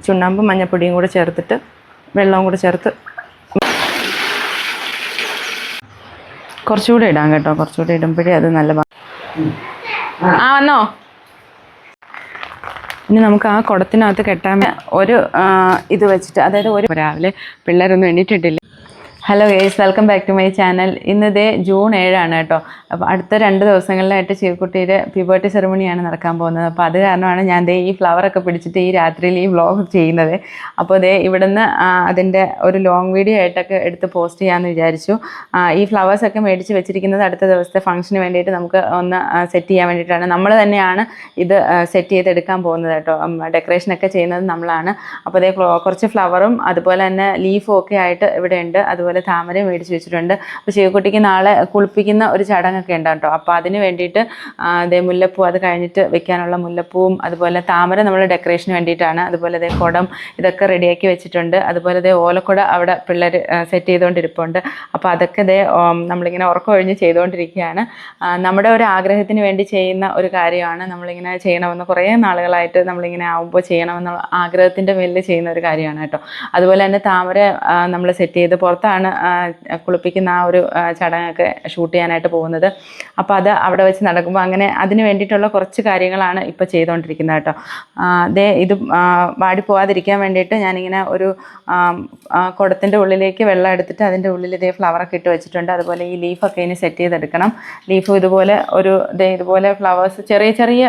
ചുണ്ണാമ്പും മഞ്ഞപ്പൊടിയും കൂടെ ചേർത്തിട്ട് വെള്ളവും കൂടെ ചേർത്ത് കുറച്ചുകൂടെ ഇടാം കേട്ടോ. കുറച്ചുകൂടെ ഇടുമ്പോഴേ അത് നല്ല വന്നോ. ഇനി നമുക്ക് ആ കുടത്തിനകത്ത് കെട്ടാൻ ഒരു ഇത് വെച്ചിട്ട്, അതായത് ഒരു രാവിലെ പിള്ളേരൊന്നും എണീറ്റിട്ടില്ല. Hello guys, welcome back to my channel. ഇന്നിതേ ജൂൺ 7 കേട്ടോ. അപ്പോൾ അടുത്ത 2 ദിവസങ്ങളിലായിട്ട് ചീവക്കുട്ടിയുടെ പ്യൂബർട്ടി സെറിമണിയാണ് നടക്കാൻ പോകുന്നത്. അപ്പോൾ അത് കാരണമാണ് ഞാൻ ദേ ഈ ഫ്ലവറൊക്കെ പിടിച്ചിട്ട് ഈ രാത്രിയിൽ ഈ വ്ളോഗ് ചെയ്യുന്നത്. അപ്പോൾ ദേ ഇവിടുന്ന് അതിൻ്റെ ഒരു ലോങ് വീഡിയോ ആയിട്ടൊക്കെ എടുത്ത് പോസ്റ്റ് ചെയ്യാമെന്ന് വിചാരിച്ചു. ഈ ഫ്ലവേഴ്സൊക്കെ മേടിച്ച് വെച്ചിരിക്കുന്നത് അടുത്ത ദിവസത്തെ ഫംഗ്ഷന് വേണ്ടിയിട്ട് നമുക്ക് ഒന്ന് സെറ്റ് ചെയ്യാൻ വേണ്ടിയിട്ടാണ്. നമ്മൾ തന്നെയാണ് ഇത് സെറ്റ് ചെയ്തെടുക്കാൻ പോകുന്നത് കേട്ടോ. ഡെക്കറേഷനൊക്കെ ചെയ്യുന്നത് നമ്മളാണ്. അപ്പോൾ അതേ കുറച്ച് ഫ്ലവറും അതുപോലെ തന്നെ ലീഫും ഒക്കെ ആയിട്ട് ഇവിടെ ഉണ്ട്. അതുപോലെ താമര മേടിച്ച് വെച്ചിട്ടുണ്ട്. അപ്പോൾ ശിവക്കുട്ടിക്ക് നാളെ കുളിപ്പിക്കുന്ന ഒരു ചടങ്ങൊക്കെ ഉണ്ട് കേട്ടോ. അപ്പോൾ അതിന് വേണ്ടിയിട്ട് അതേ മുല്ലപ്പൂ, അത് കഴിഞ്ഞിട്ട് വെക്കാനുള്ള മുല്ലപ്പൂവും അതുപോലെ താമര നമ്മൾ ഡെക്കറേഷന് വേണ്ടിയിട്ടാണ്. അതുപോലെ അതേ കുടം ഇതൊക്കെ റെഡിയാക്കി വെച്ചിട്ടുണ്ട്. അതുപോലെ അതേ ഓലക്കുട അവിടെ പിള്ളേർ സെറ്റ് ചെയ്തുകൊണ്ടിരിപ്പുണ്ട്. അപ്പോൾ അതൊക്കെ അതേ നമ്മളിങ്ങനെ ഉറക്കം ഒഴിഞ്ഞ് ചെയ്തുകൊണ്ടിരിക്കുകയാണ്. നമ്മുടെ ഒരു ആഗ്രഹത്തിന് വേണ്ടി ചെയ്യുന്ന ഒരു കാര്യമാണ്. നമ്മളിങ്ങനെ ചെയ്യണമെന്ന് കുറേ നാളുകളായിട്ട് നമ്മളിങ്ങനെ ആവുമ്പോൾ ചെയ്യണമെന്നുള്ള ആഗ്രഹത്തിൻ്റെ മേലിൽ ചെയ്യുന്ന ഒരു കാര്യമാണ് കേട്ടോ. അതുപോലെ തന്നെ താമര നമ്മൾ സെറ്റ് ചെയ്ത് പുറത്താണ് കുളിപ്പിക്കുന്ന ആ ഒരു ചടങ്ങൊക്കെ ഷൂട്ട് ചെയ്യാനായിട്ട് പോകുന്നത്. അപ്പോൾ അത് അവിടെ വെച്ച് നടക്കുമ്പോൾ അങ്ങനെ അതിന് വേണ്ടിയിട്ടുള്ള കുറച്ച് കാര്യങ്ങളാണ് ഇപ്പോൾ ചെയ്തുകൊണ്ടിരിക്കുന്നത് കേട്ടോ. ഇത് വാടിപ്പോവാതിരിക്കാൻ വേണ്ടിയിട്ട് ഞാനിങ്ങനെ ഒരു കുടത്തിൻ്റെ ഉള്ളിലേക്ക് വെള്ളം എടുത്തിട്ട് അതിൻ്റെ ഉള്ളിൽ ഇതേ ഫ്ലവറൊക്കെ ഇട്ട് വെച്ചിട്ടുണ്ട്. അതുപോലെ ഈ ലീഫൊക്കെ ഇനി സെറ്റ് ചെയ്തെടുക്കണം. ലീഫും ഇതുപോലെ ഇതുപോലെ ഫ്ലവേഴ്സ് ചെറിയ ചെറിയ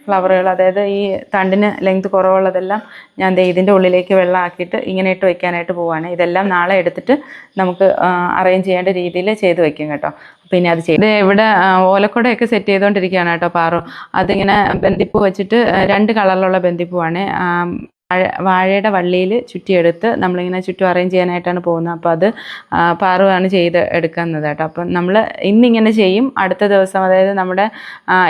ഫ്ലവറുകൾ, അതായത് ഈ തണ്ടിന് ലെങ്ത് കുറവുള്ളതെല്ലാം ഞാൻ ഇതിൻ്റെ ഉള്ളിലേക്ക് വെള്ളം ആക്കിയിട്ട് ഇങ്ങനെ ഇട്ട് വയ്ക്കാനായിട്ട് പോവുകയാണ്. ഇതെല്ലാം നാളെ എടുത്തിട്ട് നമുക്ക് അറേഞ്ച് ചെയ്യേണ്ട രീതിയിൽ ചെയ്ത് വയ്ക്കും കേട്ടോ. പിന്നെ അത് ചെയ്ത് ഇവിടെ ഓലക്കുടയൊക്കെ സെറ്റ് ചെയ്തുകൊണ്ടിരിക്കുകയാണ് കേട്ടോ പാറു. അതിങ്ങനെ ബന്ദിപ്പൂ വെച്ചിട്ട് 2 കളറിലുള്ള ബന്ദിപ്പൂവാണ്. വാഴയുടെ വള്ളിയിൽ ചുറ്റിയെടുത്ത് നമ്മളിങ്ങനെ ചുറ്റും അറേഞ്ച് ചെയ്യാനായിട്ടാണ് പോകുന്നത്. അപ്പോൾ അത് പാറുവാണ് ചെയ്ത് എടുക്കുന്നത് കേട്ടോ. അപ്പം നമ്മൾ ഇന്നിങ്ങനെ ചെയ്യും. അടുത്ത ദിവസം, അതായത് നമ്മുടെ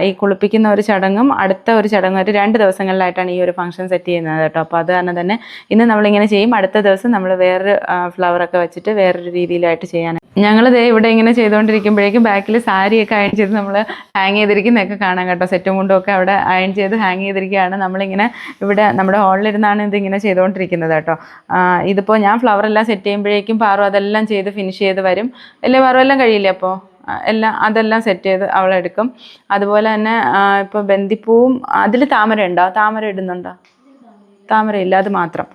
ഈ കുളിപ്പിക്കുന്ന ഒരു ചടങ്ങും അടുത്ത ഒരു ചടങ്ങുമായിട്ട് 2 ദിവസങ്ങളിലായിട്ടാണ് ഈ ഒരു ഫംഗ്ഷൻ സെറ്റ് ചെയ്യുന്നത് കേട്ടോ. അപ്പോൾ അത് കാരണം തന്നെ ഇന്ന് നമ്മളിങ്ങനെ ചെയ്യും. അടുത്ത ദിവസം നമ്മൾ വേറൊരു ഫ്ലവറൊക്കെ വെച്ചിട്ട് വേറൊരു രീതിയിലായിട്ട് ചെയ്യാൻ. ഞങ്ങളിതേ ഇവിടെ ഇങ്ങനെ ചെയ്തുകൊണ്ടിരിക്കുമ്പോഴേക്കും ബാക്കിൽ സാരിയൊക്കെ അയൺ ചെയ്ത് നമ്മൾ ഹാങ് ചെയ്തിരിക്കുന്നതൊക്കെ കാണാം കേട്ടോ. സെറ്റും കൊണ്ടും ഒക്കെ അവിടെ അയൺ ചെയ്ത് ഹാങ് ചെയ്തിരിക്കുകയാണ്. നമ്മളിങ്ങനെ ഇവിടെ നമ്മുടെ ഹാളിലിരുന്നാണ് ഇതിങ്ങനെ ചെയ്തുകൊണ്ടിരിക്കുന്നത് കേട്ടോ. ഇതിപ്പോൾ ഞാൻ ഫ്ലവറെല്ലാം സെറ്റ് ചെയ്യുമ്പോഴേക്കും പാറു അതെല്ലാം ചെയ്ത് ഫിനിഷ് ചെയ്ത് വരും. പാറു എല്ലാം കഴിയില്ലേ? അപ്പോൾ അതെല്ലാം സെറ്റ് ചെയ്ത് അവളെടുക്കും. അതുപോലെ തന്നെ ഇപ്പോൾ ബന്ദിപ്പൂവും അതിൽ താമര ഉണ്ടോ? താമര ഇടുന്നുണ്ടോ? താമരയില്ല, അത് മാത്രം.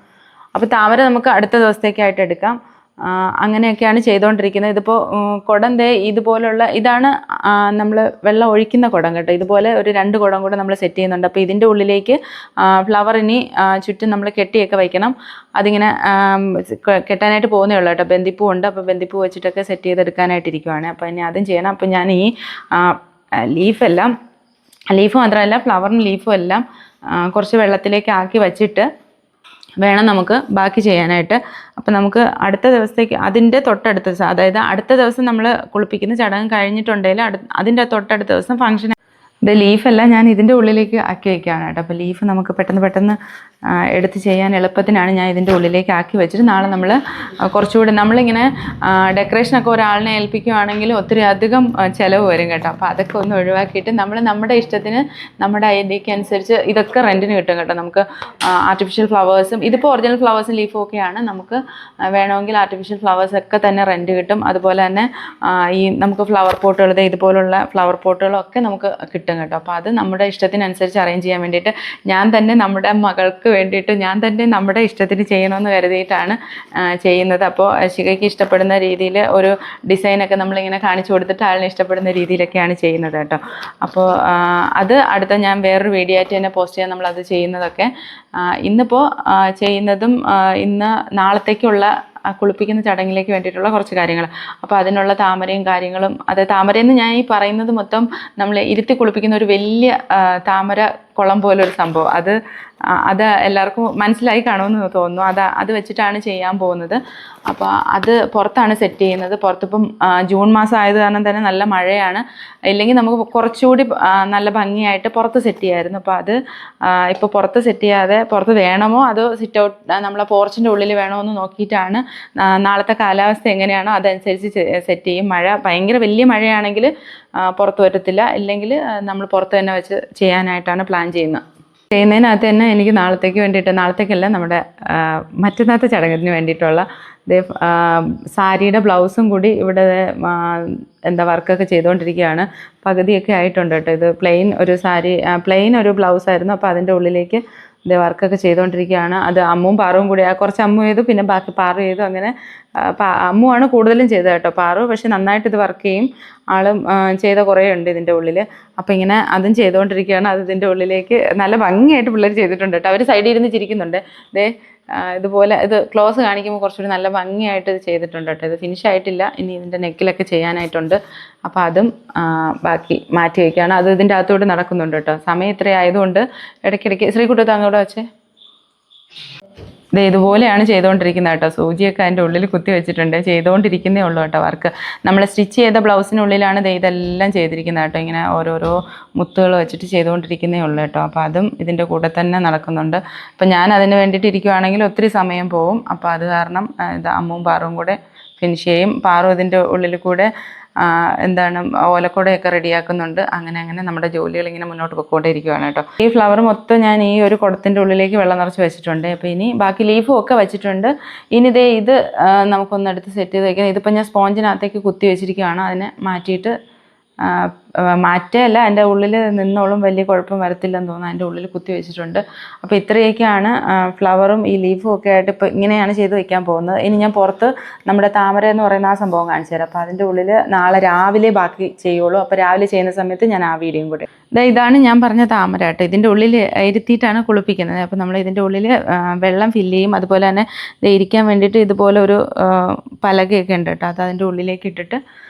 അപ്പോൾ താമര നമുക്ക് അടുത്ത ദിവസത്തേക്കായിട്ട് എടുക്കാം. അങ്ങനെയൊക്കെയാണ് ചെയ്തുകൊണ്ടിരിക്കുന്നത്. ഇതിപ്പോൾ കുടം ഇതുപോലുള്ള ഇതാണ് നമ്മൾ വെള്ളം ഒഴിക്കുന്ന കുടം കേട്ടോ. ഇതുപോലെ ഒരു 2 കുടം കൂടെ നമ്മൾ സെറ്റ് ചെയ്യുന്നുണ്ട്. അപ്പോൾ ഇതിൻ്റെ ഉള്ളിലേക്ക് ഫ്ലവറിനി ചുറ്റും നമ്മൾ കെട്ടിയൊക്കെ വയ്ക്കണം. അതിങ്ങനെ കെട്ടാനായിട്ട് പോകുന്നേ ഉള്ളൂ കേട്ടോ. ബന്ദിപ്പൂ ഉണ്ട്. അപ്പോൾ ബന്ദിപ്പൂ വെച്ചിട്ടൊക്കെ സെറ്റ് ചെയ്തെടുക്കാനായിട്ടിരിക്കുവാണ്. അപ്പോൾ ഇനി അതും ചെയ്യണം. അപ്പോൾ ഞാൻ ഈ ലീഫ് മാത്രമല്ല ഫ്ലവറും ലീഫും എല്ലാം കുറച്ച് വെള്ളത്തിലേക്ക് ആക്കി വച്ചിട്ട് വേണം നമുക്ക് ബാക്കി ചെയ്യാനായിട്ട്. അപ്പം നമുക്ക് അടുത്ത ദിവസത്തേക്ക് അതിൻ്റെ തൊട്ടടുത്ത ദിവസം, അതായത് അടുത്ത ദിവസം നമ്മൾ കുളിപ്പിക്കുന്ന ചടങ്ങ് കഴിഞ്ഞിട്ടുണ്ടെങ്കിൽ അതിൻ്റെ തൊട്ടടുത്ത ദിവസം ഫംഗ്ഷൻ. ലീഫെല്ലാം ഞാൻ ഇതിൻ്റെ ഉള്ളിലേക്ക് ആക്കി വയ്ക്കുകയാണ് കേട്ടോ. അപ്പോൾ ലീഫ് നമുക്ക് പെട്ടെന്ന് എടുത്ത് ചെയ്യാൻ എളുപ്പത്തിനാണ് ഞാൻ ഇതിൻ്റെ ഉള്ളിലേക്ക് ആക്കി വെച്ചിട്ട് നാളെ നമ്മൾ കുറച്ചുകൂടി നമ്മളിങ്ങനെ ഡെക്കറേഷനൊക്കെ ഒരാളിനെ ഏൽപ്പിക്കുകയാണെങ്കിൽ ഒത്തിരി അധികം ചിലവ് വരും കേട്ടോ. അപ്പോൾ അതൊക്കെ ഒന്ന് ഒഴിവാക്കിയിട്ട് നമ്മൾ നമ്മുടെ ഇഷ്ടത്തിന് നമ്മുടെ ഐഡിയയ്ക്ക് അനുസരിച്ച് ഇതൊക്കെ റെൻറ്റിന് കിട്ടും കേട്ടോ. നമുക്ക് ആർട്ടിഫിഷ്യൽ ഫ്ലവേഴ്സും ഇതിപ്പോൾ ഒറിജിനൽ ഫ്ലവേഴ്സും ലീഫും ഒക്കെയാണ്. നമുക്ക് വേണമെങ്കിൽ ആർട്ടിഫിഷ്യൽ ഫ്ലവേഴ്സൊക്കെ തന്നെ റെൻറ്റ് കിട്ടും. അതുപോലെ തന്നെ ഈ നമുക്ക് ഫ്ലവർ പോട്ടുകൾ, ഇതുപോലുള്ള ഫ്ലവർ പോട്ടുകളൊക്കെ നമുക്ക് കിട്ടും കേട്ടോ. അപ്പോൾ അത് നമ്മുടെ ഇഷ്ടത്തിനനുസരിച്ച് അറേഞ്ച് ചെയ്യാൻ വേണ്ടിയിട്ട് ഞാൻ തന്നെ നമ്മുടെ മകൾക്ക് വേണ്ടിയിട്ട് ഞാൻ തന്നെ നമ്മുടെ ഇഷ്ടത്തിന് ചെയ്യണമെന്ന് കരുതിയിട്ടാണ് ചെയ്യുന്നത്. അപ്പോൾ ശിഖയ്ക്ക് ഇഷ്ടപ്പെടുന്ന രീതിയിൽ ഒരു ഡിസൈനൊക്കെ നമ്മളിങ്ങനെ കാണിച്ചു കൊടുത്തിട്ട് ആളിന് ഇഷ്ടപ്പെടുന്ന രീതിയിലൊക്കെയാണ് ചെയ്യുന്നത് കേട്ടോ. അപ്പോൾ അത് അടുത്ത ഞാൻ വേറൊരു വീഡിയോ ആയിട്ട് തന്നെ പോസ്റ്റ് ചെയ്യാൻ നമ്മളത് ചെയ്യുന്നതൊക്കെ. ഇന്നിപ്പോൾ ചെയ്യുന്നതും ഇന്ന് നാളത്തേക്കുള്ള കുളിപ്പിക്കുന്ന ചടങ്ങിലേക്ക് വേണ്ടിയിട്ടുള്ള കുറച്ച് കാര്യങ്ങൾ. അപ്പോൾ അതിനുള്ള താമരയും കാര്യങ്ങളും, അത് താമരയെന്ന് ഞാൻ ഈ പറയുന്നത് മൊത്തം നമ്മൾ ഇരുത്തി കുളിപ്പിക്കുന്ന ഒരു വലിയ താമര കുളം പോലൊരു സംഭവം. അത് എല്ലാവർക്കും മനസ്സിലായി കാണുമെന്ന് തോന്നുന്നു. അത് വെച്ചിട്ടാണ് ചെയ്യാൻ പോകുന്നത്. അപ്പോൾ അത് പുറത്താണ് സെറ്റ് ചെയ്യുന്നത്. പുറത്തിപ്പം ജൂൺ മാസം ആയത് കാരണം തന്നെ നല്ല മഴയാണ്. ഇല്ലെങ്കിൽ നമുക്ക് കുറച്ചുകൂടി നല്ല ഭംഗിയായിട്ട് പുറത്ത് സെറ്റ് ചെയ്യാമായിരുന്നു. അപ്പോൾ അത് ഇപ്പോൾ പുറത്ത് സെറ്റ് ചെയ്യാതെ പുറത്ത് വേണമോ അതോ സിറ്റ് ഔട്ട് നമ്മളെ പോർച്ചിൻ്റെ ഉള്ളിൽ വേണോ എന്ന് നോക്കിയിട്ടാണ് നാളത്തെ കാലാവസ്ഥ എങ്ങനെയാണോ അതനുസരിച്ച് സെറ്റ് ചെയ്യും. ഭയങ്കര വലിയ മഴയാണെങ്കിൽ പുറത്ത് വരത്തില്ല, ഇല്ലെങ്കിൽ നമ്മൾ പുറത്ത് തന്നെ വെച്ച് ചെയ്യാനായിട്ടാണ് പ്ലാൻ ചെയ്യുന്നത്. ചെയ്യുന്നതിനകത്ത് തന്നെ എനിക്ക് നാളത്തേക്ക് വേണ്ടിയിട്ട്, നാളത്തേക്കല്ല നമ്മുടെ മറ്റന്നാളത്തെ ചടങ്ങിന് വേണ്ടിയിട്ടുള്ള സാരിയുടെ ബ്ലൗസും കൂടി ഇവിടെ എന്താ വർക്കൊക്കെ ചെയ്തുകൊണ്ടിരിക്കുകയാണ്. പകുതിയൊക്കെ ആയിട്ടുണ്ട് കേട്ടോ. ഇത് പ്ലെയിൻ ഒരു സാരി, പ്ലെയിൻ ഒരു ബ്ലൗസായിരുന്നു. അപ്പോൾ അതിൻ്റെ ഉള്ളിലേക്ക് ഇത് വർക്കൊക്കെ ചെയ്തുകൊണ്ടിരിക്കുകയാണ്. അത് അമ്മും പാറുവും കൂടി, കുറച്ച് അമ്മു ചെയ്തു, പിന്നെ ബാക്കി പാറു ചെയ്തു. അങ്ങനെ അമ്മുവാണ് കൂടുതലും ചെയ്തത് കേട്ടോ. പാറു പക്ഷെ നന്നായിട്ട് ഇത് വർക്ക് ചെയ്യും. ആളും ചെയ്ത കുറേ ഉണ്ട് ഇതിൻ്റെ ഉള്ളിൽ. അപ്പോൾ ഇങ്ങനെ അതും ചെയ്തുകൊണ്ടിരിക്കുകയാണ്. അത് ഇതിൻ്റെ ഉള്ളിലേക്ക് നല്ല ഭംഗിയായിട്ട് പിള്ളേർ ചെയ്തിട്ടുണ്ട് കേട്ടോ. അവർ സൈഡിൽ ഇരുന്ന് ചിരിക്കുന്നുണ്ട്. ഇതുപോലെ ഇത് ക്ലോസ് കാണിക്കുമ്പോൾ കുറച്ചുകൂടി നല്ല ഭംഗിയായിട്ട് ഇത് ചെയ്തിട്ടുണ്ട് കേട്ടോ. ഇത് ഫിനിഷ് ആയിട്ടില്ല, ഇനി ഇതിൻ്റെ നെക്കിലൊക്കെ ചെയ്യാനായിട്ടുണ്ട്. അപ്പോൾ അതും ബാക്കി മാറ്റി വയ്ക്കുകയാണ്. അത് ഇതിൻ്റെ അകത്തോട്ട് നടക്കുന്നുണ്ട് കേട്ടോ. സമയം ഇത്ര ആയതുകൊണ്ട് ഇടയ്ക്കിടയ്ക്ക് ശ്രീകുട്ടത്ത് അങ്ങോട്ട് വെച്ചേ. ഇതുപോലെയാണ് ചെയ്തുകൊണ്ടിരിക്കുന്നത് കേട്ടോ. സൂചിയൊക്കെ അതിൻ്റെ ഉള്ളിൽ കുത്തി വെച്ചിട്ടുണ്ട്. ചെയ്തുകൊണ്ടിരിക്കുന്നേ ഉള്ളൂ കേട്ടോ വർക്ക്. നമ്മൾ സ്റ്റിച്ച് ചെയ്ത ബ്ലൗസിനുള്ളിലാണ് ഇതെല്ലാം ചെയ്തിരിക്കുന്നത് കേട്ടോ. ഇങ്ങനെ ഓരോരോ മുത്തുകൾ വെച്ചിട്ട് ചെയ്തുകൊണ്ടിരിക്കുന്നേ ഉള്ളൂ കേട്ടോ. അപ്പോൾ അതും ഇതിൻ്റെ കൂടെ തന്നെ നടക്കുന്നുണ്ട്. അപ്പോൾ ഞാൻ അതിന് വേണ്ടിയിട്ട് ഇരിക്കുവാണെങ്കിൽ ഒത്തിരി സമയം പോവും. അപ്പോൾ അത് കാരണം ഇത് അമ്മും പാറും കൂടെ ഫിനിഷ് ചെയ്യും. പാറും ഇതിൻ്റെ ഉള്ളിൽ കൂടെ എന്താണ് ഓലക്കുടയൊക്കെ റെഡിയാക്കുന്നുണ്ട്. അങ്ങനെ അങ്ങനെ നമ്മുടെ ജോലികൾ ഇങ്ങനെ മുന്നോട്ട് പോയിക്കൊണ്ടിരിക്കുകയാണ് കേട്ടോ. ഈ ഫ്ലവർ മൊത്തം ഞാൻ ഈ ഒരു കുടത്തിൻ്റെ ഉള്ളിലേക്ക് വെള്ളം നിറച്ച് വെച്ചിട്ടുണ്ട്. അപ്പോൾ ഇനി ബാക്കി ലീഫും ഒക്കെ വെച്ചിട്ടുണ്ട്. ഇനി ഇത് നമുക്കൊന്നെടുത്ത് സെറ്റ് ചെയ്ത് വയ്ക്കാം. ഇതിപ്പോൾ ഞാൻ സ്പോഞ്ചിനകത്തേക്ക് കുത്തി വെച്ചിരിക്കുകയാണ്. അതിനെ മാറ്റിയിട്ട് മാറ്റല്ല, എൻ്റെ ഉള്ളിൽ നിന്നോളും, വലിയ കുഴപ്പം വരത്തില്ലെന്ന് തോന്നുന്നു. അതിൻ്റെ ഉള്ളിൽ കുത്തി വെച്ചിട്ടുണ്ട്. അപ്പോൾ ഇത്രയൊക്കെയാണ് ഫ്ലവറും ഈ ലീഫും ഒക്കെ ആയിട്ട് ഇപ്പോൾ ഇങ്ങനെയാണ് ചെയ്ത് വയ്ക്കാൻ പോകുന്നത്. ഇനി ഞാൻ പുറത്ത് നമ്മുടെ താമര എന്ന് പറയുന്ന ആ സംഭവം കാണിച്ചു തരാം. അപ്പോൾ അതിൻ്റെ ഉള്ളിൽ നാളെ രാവിലെ ബാക്കി ചെയ്യുള്ളൂ. അപ്പോൾ രാവിലെ ചെയ്യുന്ന സമയത്ത് ഞാൻ ആ വീഡിയോയും കൂടെ. ഇതാണ് ഞാൻ പറഞ്ഞ താമര കേട്ടോ. ഇതിൻ്റെ ഉള്ളിൽ ഇരുത്തിയിട്ടാണ് കുളിപ്പിക്കുന്നത്. അപ്പോൾ നമ്മൾ ഇതിൻ്റെ ഉള്ളിൽ വെള്ളം ഫില്ല് ചെയ്യും. അതുപോലെ തന്നെ ഇരിക്കാൻ വേണ്ടിയിട്ട് ഇതുപോലെ ഒരു പലകയൊക്കെ ഉണ്ട് കേട്ടോ. അത് അതിൻ്റെ ഉള്ളിലേക്ക് ഇട്ടിട്ട്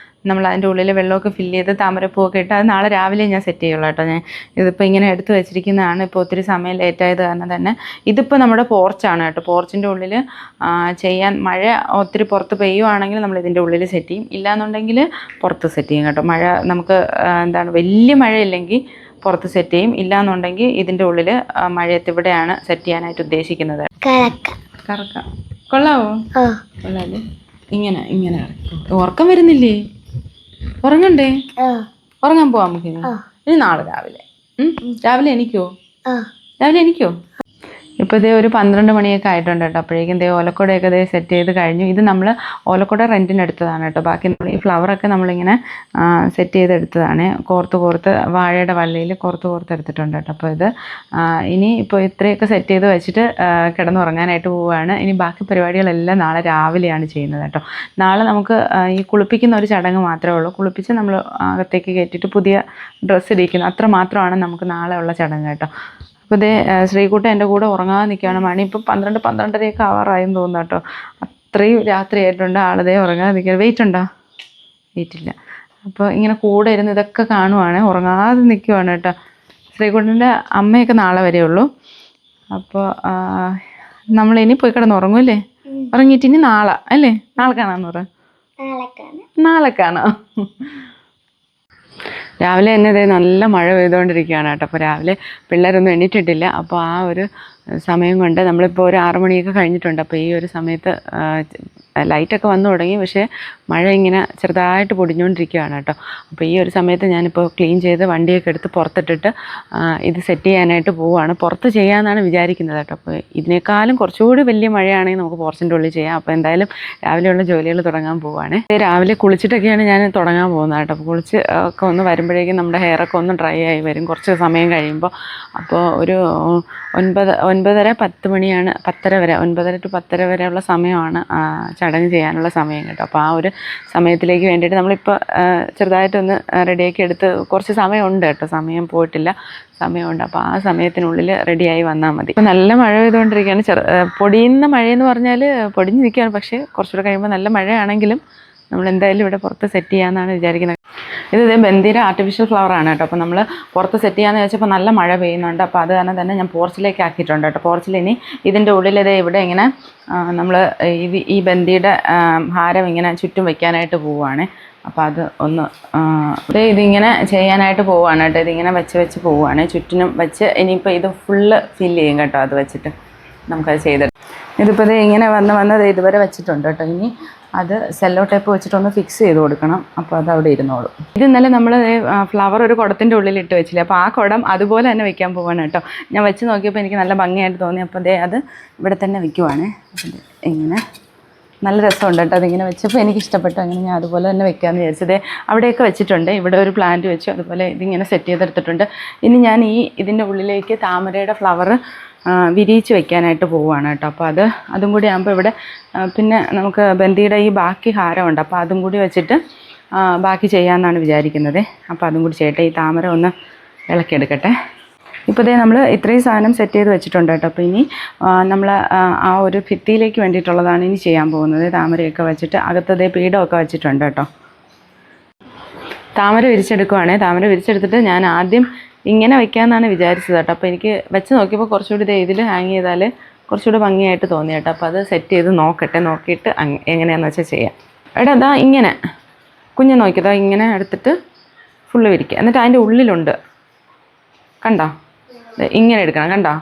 നമ്മൾ അതിൻ്റെ ഉള്ളിൽ വെള്ളമൊക്കെ ഫില്ല് ചെയ്ത് താമരപ്പൂവൊക്കെ ഇട്ട് അത് നാളെ രാവിലെ ഞാൻ സെറ്റ് ചെയ്യുള്ളൂ കേട്ടോ. ഞാൻ ഇതിപ്പോൾ ഇങ്ങനെ എടുത്ത് വെച്ചിരിക്കുന്നതാണ്. ഇപ്പോൾ ഒത്തിരി സമയം ലേറ്റായത് കാരണം തന്നെ. ഇതിപ്പോൾ നമ്മുടെ പോർച്ചാണ് കേട്ടോ. പോർച്ചിൻ്റെ ഉള്ളിൽ ചെയ്യാൻ മഴ ഒത്തിരി പുറത്ത് പെയ്യുവാണെങ്കിൽ നമ്മൾ ഇതിൻ്റെ ഉള്ളിൽ സെറ്റ് ചെയ്യും. ഇല്ലയെന്നുണ്ടെങ്കിൽ പുറത്ത് സെറ്റ് ചെയ്യും കേട്ടോ. മഴ നമുക്ക് വലിയ മഴയില്ലെങ്കിൽ പുറത്ത് സെറ്റ് ചെയ്യും. ഇല്ലയെന്നുണ്ടെങ്കിൽ ഇതിൻ്റെ ഉള്ളിൽ മഴയത്ത് ഇവിടെയാണ് സെറ്റ് ചെയ്യാനായിട്ട് ഉദ്ദേശിക്കുന്നത്. കറക്കാം കൊള്ളാവോ? കൊള്ളാല്ലേ? ഇങ്ങനെ ഇങ്ങനെ ഉറക്കം വരുന്നില്ലേ? ഉറങ്ങണ്ടേ? ഉറങ്ങാൻ പോവാം നമുക്ക്. ഇനി നാളെ രാവിലെ രാവിലെ എണീക്കോ? രാവിലെ എണീക്കോ? ഇപ്പോൾ ഒരു 12 മണിയൊക്കെ ആയിട്ടുണ്ട് കേട്ടോ. അപ്പോഴേക്കും ഓലക്കുടയൊക്കെ സെറ്റ് ചെയ്ത് കഴിഞ്ഞു. ഇത് നമ്മൾ ഓലക്കുട റെൻറ്റിനെടുത്തതാണ് കേട്ടോ. ബാക്കി നമ്മൾ ഈ ഫ്ലവറൊക്കെ നമ്മളിങ്ങനെ സെറ്റ് ചെയ്തെടുത്തതാണ്. കോർത്ത് വാഴയുടെ വള്ളിയിൽ കോർത്ത് എടുത്തിട്ടുണ്ട് കേട്ടോ. അപ്പോൾ ഇത് ഇനി ഇപ്പോൾ ഇത്രയൊക്കെ സെറ്റ് ചെയ്ത് വെച്ചിട്ട് കിടന്നുറങ്ങാനായിട്ട് പോവുകയാണ്. ഇനി ബാക്കി പരിപാടികളെല്ലാം നാളെ രാവിലെയാണ് ചെയ്യുന്നത് കേട്ടോ. നാളെ നമുക്ക് ഈ കുളിപ്പിക്കുന്ന ഒരു ചടങ്ങ് മാത്രമേ ഉള്ളൂ. കുളിപ്പിച്ച് നമ്മൾ അകത്തേക്ക് കയറ്റിയിട്ട് പുതിയ ഡ്രസ്സ് ഇടിക്കുന്നു, അത്ര മാത്രമാണ് നമുക്ക് നാളെ ഉള്ള ചടങ്ങ് കേട്ടോ. അപ്പോൾ ശ്രീകുട്ടൻ എൻ്റെ കൂടെ ഉറങ്ങാതെ നിൽക്കുകയാണ്. മണി ഇപ്പോൾ 12-12:30 ആവാറായെന്ന് തോന്നുന്നു കേട്ടോ. അത്രയും രാത്രി ആയിട്ടുണ്ട്. ആളതേ ഉറങ്ങാതെ നിൽക്കുക. വെയിറ്റ് ഉണ്ടോ? വെയിറ്റില്ല. അപ്പോൾ ഇങ്ങനെ കൂടെ ഇരുന്ന് ഇതൊക്കെ കാണുവാണ്, ഉറങ്ങാതെ നിൽക്കുവാണ് കേട്ടോ. ശ്രീകുട്ടൻ്റെ അമ്മയൊക്കെ നാളെ വരെയുള്ളൂ. അപ്പോൾ നമ്മളിനി പോയി കിടന്ന് ഉറങ്ങൂല്ലേ? ഉറങ്ങിയിട്ട് ഇനി നാളെ അല്ലേ? നാളെ കാണാമെന്ന് പറ. നാളെ കാണാം. രാവിലെ തന്നെ നല്ല മഴ പെയ്തുകൊണ്ടിരിക്കുകയാണ് കേട്ടോ. അപ്പോൾ രാവിലെ പിള്ളേരൊന്നും എണീറ്റിട്ടില്ല. അപ്പോൾ ആ ഒരു സമയം കൊണ്ട് നമ്മളിപ്പോൾ ഒരു 6 മണിയൊക്കെ കഴിഞ്ഞിട്ടുണ്ട്. അപ്പോൾ ഈ ഒരു സമയത്ത് ലൈറ്റൊക്കെ വന്നു തുടങ്ങി. പക്ഷേ മഴ ഇങ്ങനെ ചെറുതായിട്ട് പൊടിഞ്ഞുകൊണ്ടിരിക്കുകയാണ് കേട്ടോ. അപ്പോൾ ഈ ഒരു സമയത്ത് ഞാനിപ്പോൾ ക്ലീൻ ചെയ്ത് വണ്ടിയൊക്കെ എടുത്ത് പുറത്തിട്ടിട്ട് ഇത് സെറ്റ് ചെയ്യാനായിട്ട് പോവുകയാണ്. പുറത്ത് ചെയ്യാമെന്നാണ് വിചാരിക്കുന്നത് കേട്ടോ. അപ്പോൾ ഇതിനേക്കാളും കുറച്ചുകൂടി വലിയ മഴയാണെങ്കിൽ നമുക്ക് പോർച്ചിൻ്റെ ഉള്ളിൽ ചെയ്യാം. അപ്പോൾ എന്തായാലും രാവിലെയുള്ള ജോലികൾ തുടങ്ങാൻ പോവുകയാണ്. രാവിലെ കുളിച്ചിട്ടൊക്കെയാണ് ഞാൻ തുടങ്ങാൻ പോകുന്നത് കേട്ടോ. അപ്പോൾ കുളിച്ച് ഒക്കെ ഒന്ന് വരുമ്പോഴേക്കും നമ്മുടെ ഹെയറൊക്കെ ഒന്ന് ഡ്രൈ ആയി വരും കുറച്ച് സമയം കഴിയുമ്പോൾ. അപ്പോൾ ഒരു 9-10 മണിയാണ്, 10:30 വരെ, 9 to 10:30 വരെയുള്ള സമയമാണ് ചടങ്ങ് ചെയ്യാനുള്ള സമയം കേട്ടോ. അപ്പോൾ ആ ഒരു സമയത്തിലേക്ക് വേണ്ടിയിട്ട് നമ്മളിപ്പോൾ ചെറുതായിട്ടൊന്ന് റെഡിയാക്കി എടുത്ത് കുറച്ച് സമയമുണ്ട് കേട്ടോ. സമയം പോയിട്ടില്ല, സമയമുണ്ട്. അപ്പോൾ ആ സമയത്തിനുള്ളിൽ റെഡിയായി വന്നാൽ മതി. ഇപ്പോൾ നല്ല മഴ പെയ്തുകൊണ്ടിരിക്കുകയാണ്. പൊടിയുന്ന മഴയെന്ന് പറഞ്ഞാൽ പൊടിഞ്ഞ് നിൽക്കുകയാണ്. പക്ഷേ കുറച്ചുകൂടെ കഴിയുമ്പോൾ നല്ല മഴയാണെങ്കിലും നമ്മൾ എന്തായാലും ഇവിടെ പുറത്ത് സെറ്റ് ചെയ്യാമെന്നാണ് വിചാരിക്കുന്നത്. ഇത് ബന്ദിയുടെ ആർട്ടിഫിഷ്യൽ ഫ്ലവറാണ് കേട്ടോ. അപ്പോൾ നമ്മൾ പുറത്ത് സെറ്റ് ചെയ്യാമെന്ന് വെച്ചപ്പോൾ നല്ല മഴ പെയ്യുന്നുണ്ട്. അപ്പോൾ അത് കാരണം തന്നെ ഞാൻ പോർച്ചിലേക്ക് ആക്കിയിട്ടുണ്ട് കേട്ടോ. പോർച്ചിൽ ഇനി ഇതിൻ്റെ ഉള്ളിൽ ഇവിടെ ഇങ്ങനെ നമ്മൾ ഈ ബന്ദിയുടെ ഹാരം ഇങ്ങനെ ചുറ്റും വെക്കാനായിട്ട് പോവുകയാണ്. അപ്പോൾ അത് ഒന്ന് ഇതിങ്ങനെ ചെയ്യാനായിട്ട് പോവുകയാണ് കേട്ടോ. ഇതിങ്ങനെ വെച്ച് പോവുകയാണ്, ചുറ്റിനും വെച്ച്. ഇനിയിപ്പോൾ ഇത് ഫുള്ള് ഫില്ല് ചെയ്യും കേട്ടോ. അത് വെച്ചിട്ട് നമുക്കത് ചെയ്തിട്ട് ഇതിപ്പോൾ ഇങ്ങനെ വന്ന് ഇതുവരെ വെച്ചിട്ടുണ്ട് കേട്ടോ. ഇനി അത് സെല്ലോ ടേപ്പ് വെച്ചിട്ടൊന്ന് ഫിക്സ് ചെയ്ത് കൊടുക്കണം. അപ്പോൾ അത് അവിടെ ഇരുന്നോളും. ഇത് ഇന്നലെ നമ്മൾ ഫ്ലവർ ഒരു കുടത്തിൻ്റെ ഉള്ളിൽ ഇട്ട് വെച്ചില്ലേ, അപ്പോൾ ആ കുടം അതുപോലെ തന്നെ വെക്കാൻ പോവാണ് കേട്ടോ. ഞാൻ വെച്ച് നോക്കിയപ്പോൾ എനിക്ക് നല്ല ഭംഗിയായിട്ട് തോന്നി. അപ്പോൾ അത് ഇവിടെ തന്നെ വെക്കുവാണ്. ഇങ്ങനെ നല്ല രസമുണ്ട് കേട്ടോ. അതിങ്ങനെ വെച്ചപ്പോൾ എനിക്ക് ഇഷ്ടപ്പെട്ടു. അങ്ങനെ ഞാൻ അതുപോലെ തന്നെ വെക്കാമെന്ന് വിചാരിച്ചത്. അവിടെയൊക്കെ വെച്ചിട്ടുണ്ട്. ഇവിടെ ഒരു പ്ലാന്റ് വെച്ചു. അതുപോലെ ഇതിങ്ങനെ സെറ്റ് ചെയ്തെടുത്തിട്ടുണ്ട്. ഇനി ഞാൻ ഇതിൻ്റെ ഉള്ളിലേക്ക് താമരയുടെ ഫ്ലവർ വിരിയിച്ച് വെക്കാനായിട്ട് പോവുകയാണ് കേട്ടോ. അപ്പോൾ അതും കൂടി ആകുമ്പോൾ ഇവിടെ പിന്നെ നമുക്ക് ബന്ദിയുടെ ഈ ബാക്കി ഹാരമുണ്ട്. അപ്പോൾ അതും കൂടി വെച്ചിട്ട് ബാക്കി ചെയ്യാമെന്നാണ് വിചാരിക്കുന്നത്. അപ്പോൾ അതും കൂടി ചെയ്യട്ടെ. ഈ താമര ഒന്ന് ഇളക്കിയെടുക്കട്ടെ. ഇപ്പോൾ നമ്മൾ ഇത്രയും സാധനം സെറ്റ് ചെയ്ത് വെച്ചിട്ടുണ്ട് കേട്ടോ. അപ്പോൾ ഇനി നമ്മൾ ആ ഒരു ഭിത്തിയിലേക്ക് വേണ്ടിയിട്ടുള്ളതാണ് ഇനി ചെയ്യാൻ പോകുന്നത്. താമരയൊക്കെ വെച്ചിട്ട് അകത്തതേ പീഠമൊക്കെ വെച്ചിട്ടുണ്ട് കേട്ടോ. താമര വിരിച്ചെടുക്കുവാണ്. താമര വിരിച്ചെടുത്തിട്ട് ഞാൻ ആദ്യം ഇങ്ങനെ വെക്കാമെന്നാണ് വിചാരിച്ചത് കേട്ടോ. അപ്പോൾ എനിക്ക് വെച്ച് നോക്കിയപ്പോൾ കുറച്ചുകൂടി ഇതിൽ ഹാങ് ചെയ്താൽ കുറച്ചുകൂടി ഭംഗിയായിട്ട് തോന്നി കേട്ടോ. അപ്പോൾ അത് സെറ്റ് ചെയ്ത് നോക്കിയിട്ട് എങ്ങനെയാണെന്ന് വെച്ചാൽ ചെയ്യാം. എടാ ഇങ്ങനെ കുഞ്ഞ് നോക്കിയതാ ഇങ്ങനെ എടുത്തിട്ട് ഫുള്ള് വിരിക്കുക. എന്നിട്ട് അതിൻ്റെ ഉള്ളിലുണ്ട് കണ്ടോ, ഇങ്ങനെ എടുക്കണം കണ്ടോ.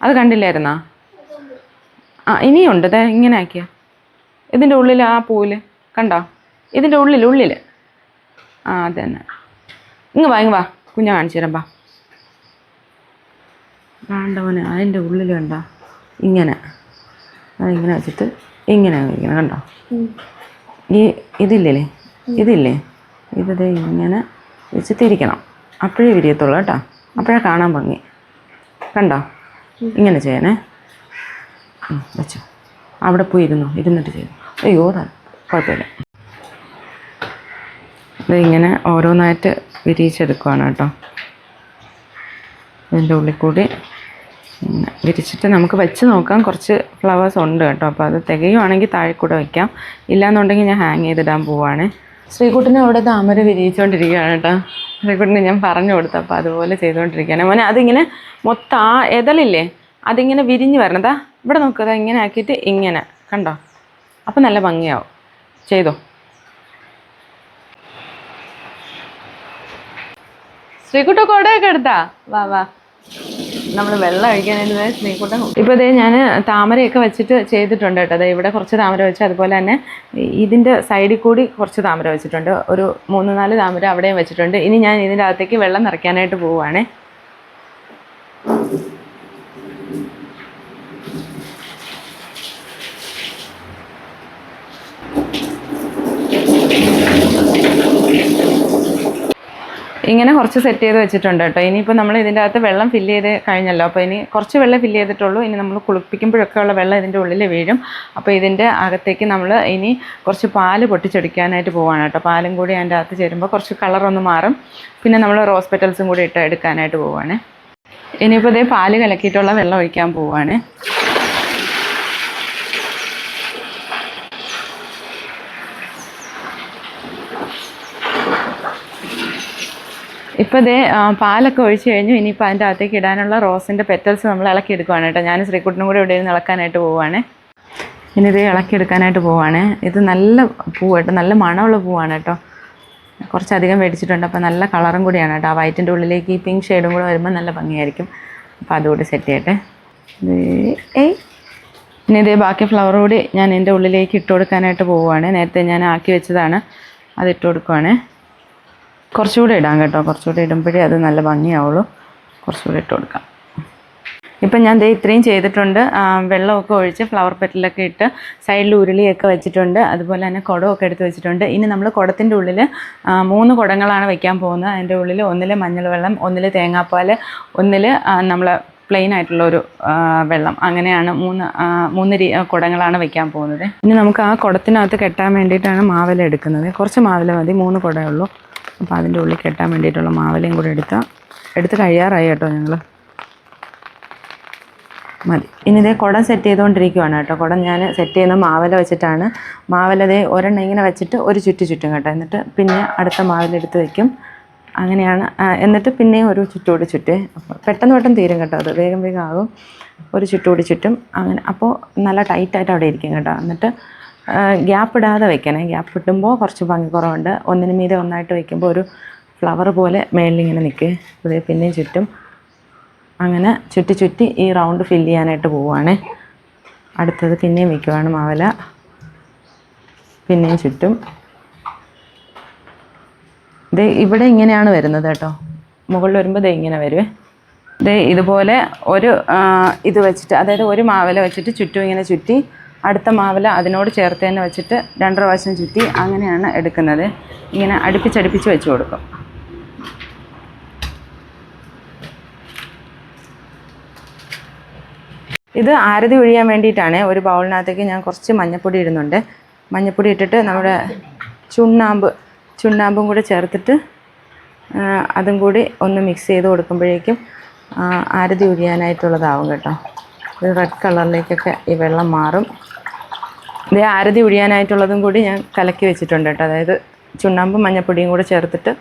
അത് കണ്ടില്ലായിരുന്നാ? ഇനിയുണ്ട്. ഇങ്ങനെ ആക്കിയ ഇതിൻ്റെ ഉള്ളിൽ ആ പൂവിൽ കണ്ടോ, ഇതിൻ്റെ ഉള്ളിൽ അത് തന്നെ. ഇങ്ങ് വാ കുഞ്ഞാ കാണിച്ചു തരാം. വേണ്ടവന് അതിൻ്റെ ഉള്ളിൽ കണ്ടോ ഇങ്ങനെ അതിങ്ങനെ വെച്ചിട്ട് ഇങ്ങനെ ഇങ്ങനെ കണ്ടോ. ഇതില്ലേ ഇത് ഇങ്ങനെ വെച്ച് തിരിക്കണം. അപ്പോഴേ വിരിയത്തുള്ളൂ കേട്ടോ. അപ്പോഴേ കാണാൻ ഭംഗി. കണ്ടോ, ഇങ്ങനെ ചെയ്യണേ. വെച്ചോ, അവിടെ പോയി ഇരുന്നിട്ട് ചെയ്തു. അയ്യോ കുഴപ്പമില്ല. ഇതിങ്ങനെ ഓരോന്നായിട്ട് വിരിയിച്ചെടുക്കുവാണ് കേട്ടോ. ഇതിൻ്റെ ഉള്ളിൽ കൂടി ഇങ്ങനെ വിരിച്ചിട്ട് നമുക്ക് വെച്ച് നോക്കാം. കുറച്ച് ഫ്ലവേഴ്സ് ഉണ്ട് കേട്ടോ. അപ്പോൾ അത് തികയുവാണെങ്കിൽ താഴെ കൂടെ വയ്ക്കാം. ഇല്ലയെന്നുണ്ടെങ്കിൽ ഞാൻ ഹാങ് ചെയ്തിടാൻ പോവാണ്. ശ്രീകുട്ടനെ അവിടെ താമര വിരിയിച്ചുകൊണ്ടിരിക്കുകയാണ് കേട്ടോ. ശ്രീകുട്ടനെ ഞാൻ പറഞ്ഞു കൊടുത്തു. അപ്പോൾ അതുപോലെ ചെയ്തുകൊണ്ടിരിക്കുകയാണ്. മോനെ അതിങ്ങനെ മൊത്തം ആ എതളില്ലേ അതിങ്ങനെ വിരിഞ്ഞ് വരണതാ. ഇവിടെ നോക്കുക, ഇങ്ങനെ ആക്കിയിട്ട് ഇങ്ങനെ കണ്ടോ. അപ്പോൾ നല്ല ഭംഗിയാവും. ചെയ്തോ. ശ്രീകുട്ട കുടയൊക്കെ എടുത്താ വാ നമ്മൾ വെള്ളം ഒഴിക്കാനായിട്ട് ശ്രീകുട്ടൻ. ഇപ്പോൾ ഞാൻ താമരയൊക്കെ വെച്ചിട്ട് ചെയ്തിട്ടുണ്ട് കേട്ടോ. ഇവിടെ കുറച്ച് താമര വെച്ച്, അതുപോലെ തന്നെ ഇതിൻ്റെ സൈഡിൽ കൂടി കുറച്ച് താമര വെച്ചിട്ടുണ്ട്. ഒരു 3-4 താമര അവിടെയും വെച്ചിട്ടുണ്ട്. ഇനി ഞാൻ ഇതിൻ്റെ അകത്തേക്ക് വെള്ളം നിറയ്ക്കാനായിട്ട് പോവുകയാണേ. ഇങ്ങനെ കുറച്ച് സെറ്റ് ചെയ്ത് വെച്ചിട്ടുണ്ട് കേട്ടോ. ഇനിയിപ്പോൾ നമ്മൾ ഇതിൻ്റെ അകത്ത് വെള്ളം ഫില്ല് ചെയ്ത് കഴിഞ്ഞല്ലോ. അപ്പോൾ ഇനി കുറച്ച് വെള്ളം ഫില്ല് ചെയ്തിട്ടുള്ളൂ. ഇനി നമ്മൾ കുളിപ്പിക്കുമ്പോഴൊക്കെ ഉള്ള വെള്ളം ഇതിൻ്റെ ഉള്ളിൽ വീഴും. അപ്പോൾ ഇതിൻ്റെ അകത്തേക്ക് നമ്മൾ ഇനി കുറച്ച് പാല് പൊട്ടിച്ചെടുക്കാനായിട്ട് പോവാണ് കേട്ടോ. പാലും കൂടി അതിൻ്റെ അകത്ത് ചേരുമ്പോൾ കുറച്ച് കളറൊന്ന് മാറും. പിന്നെ നമ്മൾ റോസ് പെറ്റൽസും കൂടി എടുക്കാനായിട്ട് പോവുകയാണ്. ഇനിയിപ്പോൾ പാല് കലക്കിയിട്ടുള്ള വെള്ളം ഒഴിക്കാൻ പോവുകയാണ്. ഇപ്പോൾ പാലൊക്കെ ഒഴിച്ച് കഴിഞ്ഞു. ഇനിയിപ്പോൾ അതിൻ്റെ അകത്തേക്ക് ഇടാനുള്ള റോസിൻ്റെ പെറ്റൽസ് നമ്മൾ ഇളക്കിയെടുക്കുവാണ് കേട്ടോ. ഞാൻ ശ്രീകുട്ടനും കൂടെ ഇവിടെ ഇരുന്ന് ഇളക്കാനായിട്ട് പോവുകയാണ്. ഇനി ഇളക്കിയെടുക്കാനായിട്ട് പോവുകയാണ്. ഇത് നല്ല പൂ കേട്ടോ, നല്ല മണമുള്ള പൂവാണ് കേട്ടോ. കുറച്ചധികം മേടിച്ചിട്ടുണ്ട്. അപ്പോൾ നല്ല കളറും കൂടിയാണ് കേട്ടോ. ആ വൈറ്റിൻ്റെ ഉള്ളിലേക്ക് ഈ പിങ്ക് ഷെയ്ഡും കൂടെ വരുമ്പോൾ നല്ല ഭംഗിയായിരിക്കും. അപ്പോൾ അതുകൂടി സെറ്റ് ചെയ്യട്ടെ. ഇനി ബാക്കി ഫ്ലവർ കൂടി ഞാൻ ഇതിൻ്റെ ഉള്ളിലേക്ക് ഇട്ട് കൊടുക്കാനായിട്ട് പോവുകയാണ്. നേരത്തെ ഞാൻ ആക്കി വെച്ചതാണ്, അത് ഇട്ട് കൊടുക്കുവാണ്. കുറച്ചുകൂടെ ഇടാം കേട്ടോ. കുറച്ചുകൂടെ ഇടുമ്പോഴേ അത് നല്ല ഭംഗിയാവുള്ളൂ. കുറച്ചുകൂടെ ഇട്ട് കൊടുക്കാം. ഇപ്പം ഞാൻ ഇത്രയും ചെയ്തിട്ടുണ്ട്. വെള്ളമൊക്കെ ഒഴിച്ച് ഫ്ലവർ പെറ്റലൊക്കെ ഇട്ട് സൈഡിൽ ഉരുളിയൊക്കെ വെച്ചിട്ടുണ്ട്. അതുപോലെ തന്നെ കുടമൊക്കെ എടുത്ത് വെച്ചിട്ടുണ്ട്. ഇനി നമ്മൾ കുടത്തിൻ്റെ ഉള്ളിൽ 3 കുടങ്ങളാണ് വയ്ക്കാൻ പോകുന്നത്. അതിൻ്റെ ഉള്ളിൽ ഒന്നിൽ മഞ്ഞൾ വെള്ളം, ഒന്നിൽ തേങ്ങാപ്പാൽ, ഒന്നിൽ നമ്മൾ പ്ലെയിൻ ആയിട്ടുള്ളൊരു വെള്ളം. അങ്ങനെയാണ് 3 കുടങ്ങളാണ് വയ്ക്കാൻ പോകുന്നത്. ഇനി നമുക്ക് ആ കുടത്തിനകത്ത് കെട്ടാൻ വേണ്ടിയിട്ടാണ് മാവില എടുക്കുന്നത്. കുറച്ച് മാവില മതി, 3 കുടയേ ഉള്ളൂ. അപ്പോൾ അതിൻ്റെ ഉള്ളിൽ കെട്ടാൻ വേണ്ടിയിട്ടുള്ള മാവിലയും കൂടെ എടുത്ത് കഴിയാറായി കേട്ടോ. ഞങ്ങൾ മതി. ഇനി കുടം സെറ്റ് ചെയ്തുകൊണ്ടിരിക്കുകയാണ് കേട്ടോ. കുടം ഞാൻ സെറ്റ് ചെയ്യുന്ന മാവില വെച്ചിട്ടാണ്. മാവില ഒരെണ്ണം ഇങ്ങനെ വെച്ചിട്ട് ഒരു ചുറ്റും കേട്ടോ. എന്നിട്ട് പിന്നെ അടുത്ത മാവിലെടുത്ത് വയ്ക്കും. അങ്ങനെയാണ്. എന്നിട്ട് പിന്നെയും ഒരു ചുറ്റുകൂടി ചുറ്റേ. പെട്ടെന്ന് തീരും കേട്ടോ. അത് വേഗം ആകും. ഒരു ചുറ്റുകൂടി ചുറ്റും അങ്ങനെ. അപ്പോൾ നല്ല ടൈറ്റായിട്ട് അവിടെ ഇരിക്കും കേട്ടോ. എന്നിട്ട് ഗ്യാപ്പ് ഇടാതെ വെക്കണേ. ഗ്യാപ്പ് ഇട്ടുമ്പോൾ കുറച്ച് ഭംഗി കുറവുണ്ട്. ഒന്നിന് മീതെ ഒന്നായിട്ട് വയ്ക്കുമ്പോൾ ഒരു ഫ്ലവർ പോലെ മേളിലിങ്ങനെ നിൽക്കുക. അതേ പിന്നെയും ചുറ്റും അങ്ങനെ ചുറ്റി ഈ റൗണ്ട് ഫില്ല് ചെയ്യാനായിട്ട് പോവുകയാണ്. അടുത്തത് പിന്നെയും വയ്ക്കുവാണ് മാവില. പിന്നെയും ചുറ്റും. ഇത് ഇവിടെ ഇങ്ങനെയാണ് വരുന്നത് കേട്ടോ. മുകളിൽ വരുമ്പോൾ ഇത് ഇങ്ങനെ വരുവേ. ഇത് ഇതുപോലെ ഒരു ഇത് വെച്ചിട്ട്, അതായത് ഒരു മാവില വെച്ചിട്ട് ചുറ്റും ഇങ്ങനെ ചുറ്റി അടുത്ത മാവില അതിനോട് ചേർത്ത് തന്നെ വെച്ചിട്ട് 2 പ്രാവശ്യം ചുറ്റി അങ്ങനെയാണ് എടുക്കുന്നത്. ഇങ്ങനെ അടുപ്പിച്ചടുപ്പിച്ച് വെച്ച് കൊടുക്കും. ഇത് ആരതി ഒഴിയാൻ വേണ്ടിയിട്ടാണ്. ഒരു ബൗളിനകത്തേക്ക് ഞാൻ കുറച്ച് മഞ്ഞൾപ്പൊടി ഇടുന്നുണ്ട്. മഞ്ഞൾപ്പൊടി ഇട്ടിട്ട് നമ്മുടെ ചുണ്ണാമ്പും കൂടെ ചേർത്തിട്ട് അതും കൂടി ഒന്ന് മിക്സ് ചെയ്ത് കൊടുക്കുമ്പോഴേക്കും ആരതി ഒഴിയാനായിട്ടുള്ളതാവും കേട്ടോ. ഒരു റെഡ് കളറിലേക്കൊക്കെ ഈ വെള്ളം മാറും. ഇത് ആരതി ഒഴിയാനായിട്ടുള്ളതും കൂടി ഞാൻ കലക്കി വെച്ചിട്ടുണ്ട് കേട്ടോ. അതായത് ചുണ്ണാമ്പും മഞ്ഞൾപ്പൊടിയും കൂടെ ചേർത്തിട്ട്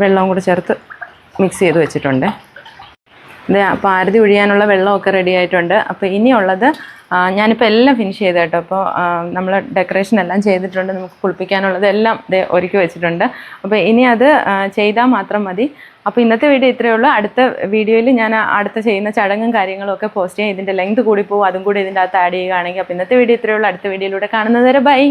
വെള്ളവും കൂടെ ചേർത്ത് മിക്സ് ചെയ്ത് വെച്ചിട്ടുണ്ട്. ഇത് അപ്പോൾ ആരതി ഒഴിയാനുള്ള വെള്ളമൊക്കെ റെഡി ആയിട്ടുണ്ട്. അപ്പോൾ ഇനിയുള്ളത് ഞാനിപ്പോൾ എല്ലാം ഫിനിഷ് ചെയ്ത് കേട്ടോ. അപ്പോൾ നമ്മൾ ഡെക്കറേഷൻ എല്ലാം ചെയ്തിട്ടുണ്ട്. നമുക്ക് കുളിപ്പിക്കാനുള്ളത് എല്ലാം ഒരുക്കി വെച്ചിട്ടുണ്ട്. അപ്പോൾ ഇനി അത് ചെയ്താൽ മാത്രം മതി. അപ്പോൾ ഇന്നത്തെ വീഡിയോ ഇത്രയേ ഉള്ളൂ. അടുത്ത വീഡിയോയിൽ ഞാൻ അടുത്ത ചെയ്യുന്ന ചടങ്ങും കാര്യങ്ങളും ഒക്കെ പോസ്റ്റ് ചെയ്യാം. ഇതിൻ്റെ ലെങ്ത് കൂടി പോകും, അതും കൂടി ഇതിൻ്റെ അകത്ത് ആഡ് ചെയ്യുകയാണെങ്കിൽ. അപ്പോൾ ഇന്നത്തെ വീഡിയോ ഇത്രയേ ഉള്ളൂ. അടുത്ത വീഡിയോയിലൂടെ കാണുന്നത് വരെ ബൈ.